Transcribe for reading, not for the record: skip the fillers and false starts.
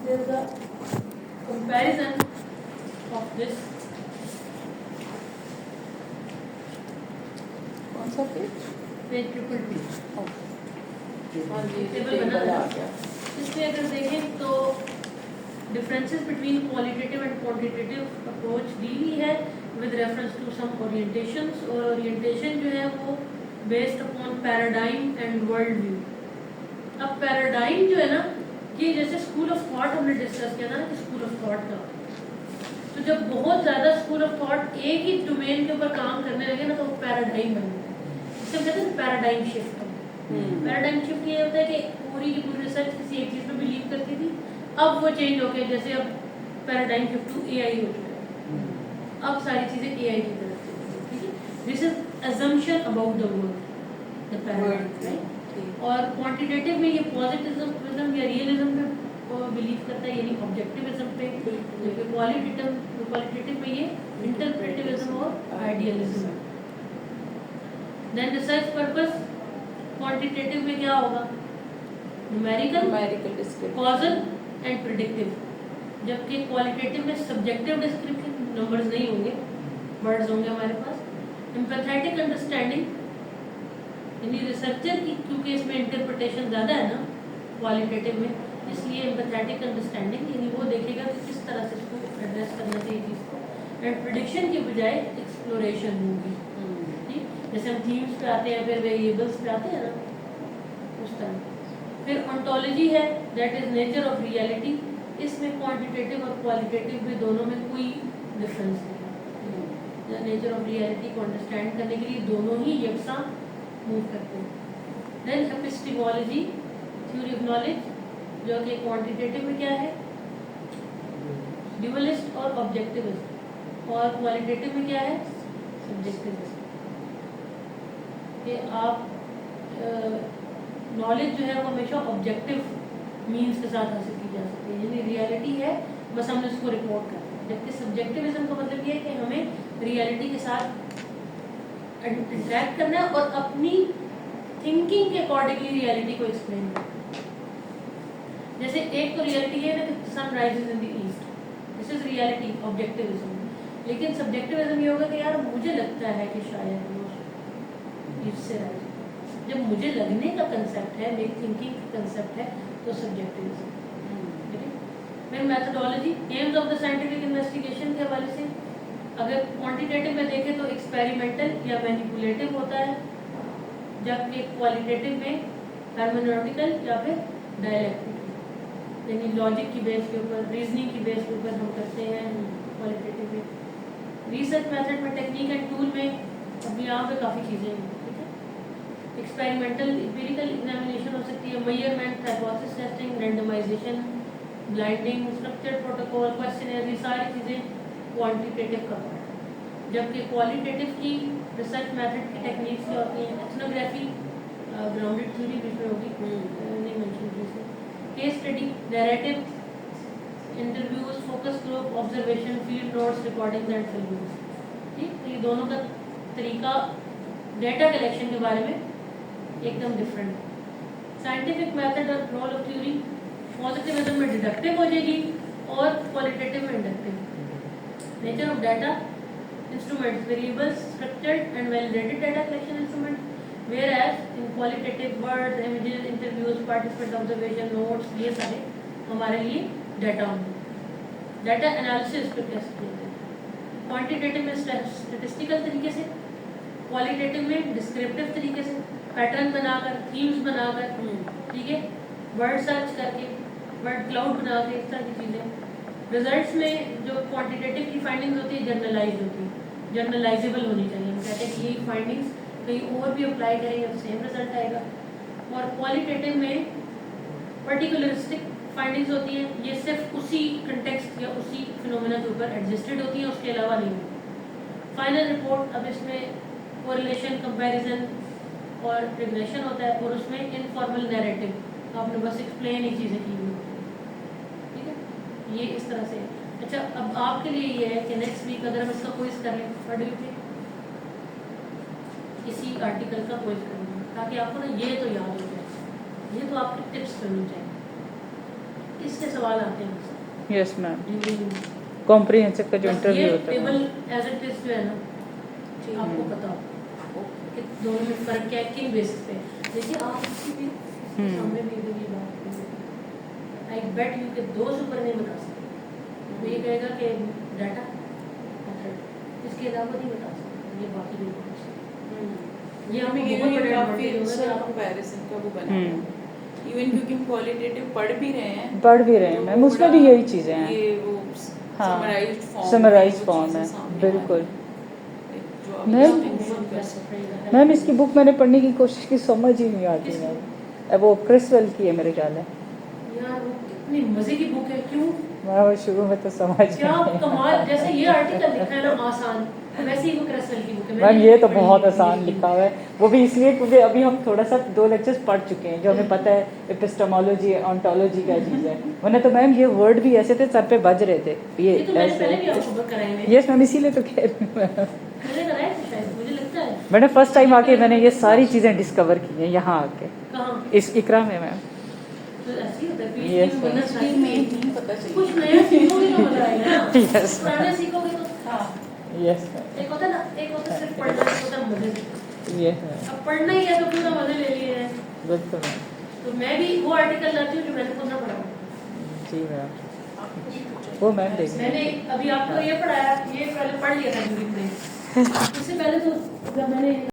there is a comparison of this. कौन सा page? Page triple T हाँ जी, table बना टेबल आ है। गया। इसमें अगर देखें तो differences between qualitative and quantitative approach दी हुई है with reference to some orientations, और ओरिएंटेशन जो है वो based upon paradigm and world view. अब पैराडाइम जो है ना, ये जैसे स्कूल ऑफ थॉट हमने डिस्कस किया था ना कि स्कूल ऑफ थॉट का, तो जब बहुत ज़्यादा स्कूल ऑफ थॉट एक ही डोमेन के ऊपर काम करने लगे ना तो वो पैराडाइम बन गया। इसे हम कहते हैं पैराडाइम शिफ्ट। पैराडाइम शिफ्ट ये होता है कि पूरी की पूरी रिसर्च किसी एक चीज़ पर बिलीव करती थी, अब वो चेंज हो गया। जैसे अब पैराडाइम शिफ्ट टू एआई हो चुका है, अब सारी चीज़ें एआई की तरफ चली। ठीक है, this is assumption about the world, the paradigm, right. और क्वांटिटेटिव में ये पॉजिटिविज्म या रियलिज्म पे बिलीव करता है, यानी ऑब्जेक्टिविज्म पे, जबकि क्वालिटेटिव में ये इंटरप्रेटिविज्म और idealism. Then research purpose, quantitative में क्या होगा? Numerical, description, causal and predictive, जबकि क्वालिटेटिव में सब्जेक्टिव डिस्क्रिप्शन, नंबर्स नहीं होंगे, वर्ड्स होंगे हमारे पास। एम्पैथेटिक अंडरस्टैंडिंग, यानी रिसर्चर की, क्योंकि इसमें इंटरप्रिटेशन ज़्यादा है ना क्वालिटेटिव में, इसलिए एम्पैथेटिक अंडरस्टैंडिंग, यानी वो देखेगा कि किस तरह से इसको एड्रेस करना चाहिए चीज़ को। एंड प्रेडिक्शन की बजाय एक्सप्लोरेशन होगी। जैसे हम थीम्स पे आते हैं, फिर वेरिएबल्स पे आते हैं ना, उस तरह। फिर ऑन्टोलॉजी है, that is nature of reality. इसमें क्वांटिटेटिव और क्वालिटेटिव भी दोनों में कोई डिफरेंस नहीं है। नेचर ऑफ रियलिटी को अंडरस्टैंड करने के लिए दोनों ही यकसा मूव करते हैं। Then epistemology, theory of knowledge, जो कि क्वांटिटेटिव में क्या है? ड्यूअलिस्ट और ऑब्जेक्टिविस्ट, और क्वालिटेटिव में क्या है? सब्जेक्टिविस्ट। कि आप नॉलेज जो है वो हमेशा ऑब्जेक्टिव मीन्स के साथ हासिल की जा सकती है, यानी रियलिटी है बस हमने उसको रिपोर्ट करना है। जबकि सब्जेक्टिविज्म का मतलब ये है कि हमें रियलिटी के साथ इंटरेक्ट करना है और अपनी थिंकिंग के अकॉर्डिंगली रियलिटी को एक्सप्लेन करना। जैसे एक तो रियलिटी है ना कि sun rises in the east, this is reality, objectivism. लेकिन सब्जेक्टिविज्म ये होगा कि यार मुझे लगता है कि शायद इससे जब मुझे लगने का कंसेप्ट है, मेरी थिंकिंग का कंसेप्ट है, तो सब्जेक्टिविज्म। ठीक है। फिर methodology, AIIMS of the scientific investigation के हवाले से अगर क्वांटिटेटिव में देखें तो एक्सपेरिमेंटल या मैनिपुलेटिव होता है, जबकि क्वालिटेटिव में हर्मेनॉटिकल या फिर डायलेक्टिकल, यानी लॉजिक की बेस के ऊपर, रीजनिंग की बेस के ऊपर हम करते हैं क्वालिटेटिव में। रिसर्च मेथड में, टेक्निक एंड टूल में अब यहाँ पे काफ़ी चीज़ें हैं। ठीक है, एक्सपेरिमेंटल एम्पिरिकल एग्जामिनेशन हो सकती है, measurement, hypothesis testing, randomisation, blinding, structured protocol, questionnaire, ये सारी चीज़ें क्वांटिटेटिव का पार्ट है। जबकि क्वालिटेटिव की रिसर्च मेथड की टेक्निक्स क्या होती हैं? एथनोग्राफी, ग्राउंडेड थ्योरी बीच में होगी, नहीं मेंशन की इसमें, case study, narrative, interviews, focus group, observation, field notes, recordings and films. ठीक, तो ये दोनों का तरीका डेटा कलेक्शन के बारे में एकदम डिफरेंट है। साइंटिफिक मेथड और रोल ऑफ थ्योरी, पॉजिटिविज्म में डिडक्टिव हो जाएगी और क्वालिटेटिव में inductive. Nature of data, instruments, variables, structured and validated data collection instrument, whereas in qualitative words, images, interviews, participant observation, notes, ये सारे हमारे लिए डाटा होंगे। डाटा एनालिसिस पे कैसे किया जाए? क्वांटिटेटिव में स्टैटिस्टिकल तरीके से, क्वालिटेटिव में डिस्क्रिप्टिव तरीके से, पैटर्न बनाकर, थीम्स बनाकर, ठीक है, वर्ड सर्च करके, वर्ड क्लाउड बना के, इस तरह की चीज़ें। रिजल्ट्स में जो क्वांटिटेटिव की फाइंडिंग्स होती है जनरलाइज होती है, जनरलाइजेबल होनी चाहिए। हम कहते हैं कि यही फाइंडिंग्स कहीं और भी अप्लाई करेंगे तो सेम रिजल्ट आएगा। और क्वालिटेटिव में पर्टिकुलरिस्टिक फाइंडिंग्स होती हैं, ये सिर्फ उसी कंटेक्स्ट या उसी फिनोमेना के ऊपर एडजस्टेड होती हैं, उसके अलावा नहीं होती। फाइनल रिपोर्ट, अब इसमें कोरिलेशन, कंपैरिजन और रिग्रेशन होता है, और उसमें इनफॉर्मल नैरेटिव, आपने बस एक्सप्लेन ही चीज़ें की हुई होती हैं। ठीक है, ये इस तरह से। अच्छा, अब आपके लिए ये है कि नेक्स्ट वीक अगर हम इसका क्विज कर लें, व्हाट डू यू थिंक? इसी आर्टिकल का क्विज करेंगे ताकि आपको ना ये तो याद हो जाए, ये तो आपकी टिप्स करनी चाहिए। इसके सवाल आते हैं यस मैम, ड्यूरिंग कॉम्प्रिहेंसिव का जो इंटरव्यू ये होता है table ma'am. As it is जो है ना आपको पता हो कि दोनों में फर्क क्या है, किन बेसिस पे। देखिए आप किसी भी सामने भी अगर ये बात आई बेट यू के दो सुपर नहीं बता सकते, वो ये कहेगा कि डाटा इसके अलावा नहीं बता सकते, ये बाकी नहीं बता सकते। ये हमें बहुत बड़ा एडवांटेज होगा कि आप कंपैरिजन का वो बना है इवन क्योंकि हम क्वालिटेटिव पढ़ भी रहे हैं पढ़ भी रहे हैं तो मैम, उसमें बड़ा भी यही चीज़ें हैं। ये वो हाँ, समराइज्ड फॉर्म समराइज फॉर्म है बिल्कुल। मैम मैम इसकी बुक मैंने पढ़ने की कोशिश की, समझ ही नहीं आती मैम। अब वो क्रिसवेल की है मेरे ख्याल है। यार वो कितनी मजे की बुक है, क्यों मैं वो शुरू में तो समझ क्या नहीं कमाल, जैसे ये आर्टिकल लिखा है ना आसान, वैसे ही वो क्रेसवेल की बुक है। मैम ये तो बहुत आसान लिखा हुआ है, वो भी इसलिए क्योंकि अभी हम थोड़ा सा 2 लेक्चर्स पढ़ चुके हैं जो हमें पता है एपिस्टेमोलॉजी ऑन्टोलॉजी क्या चीज़ है। वरना तो मैम ये वर्ड भी ऐसे थे सर पे बज रहे थे ये तो मैंने पहले भी आपको बुक कराए हैं। यस मैम, इसीलिए तो कह रही हूँ। मैंने कराया था शायद, मुझे लगता है। मैंने फर्स्ट टाइम आके मैंने ये सारी चीज़ें डिस्कवर की हैं यहाँ आके, कहाँ इस इकरा में मैम। तो ऐसे ही होता है, Yes, PhD में बनना इसकी चाहिए। में नहीं पता कुछ चलिए नया सीखोगे तो मजा आएगा ना। Yes. पुराने सीखोगे तो हाँ यस मैम, एक होता है ना, एक होता है सिर्फ पढ़ना, एक होता है मजे से। यस मैम, अब पढ़ना ही है तो पूरा मजे ले लिए हैं। बिल्कुल मैम। तो मैं भी वो आर्टिकल लाती हूँ जो मैंने खुद ना पढ़ा हो। जी मैम, आपको भी पूछा वो मैम देख मैंने अभी आपको ये पढ़ाया, ये पहले पढ़ लिया था ड्यूरिंग ब्रेक। इससे पहले तो जब मैंने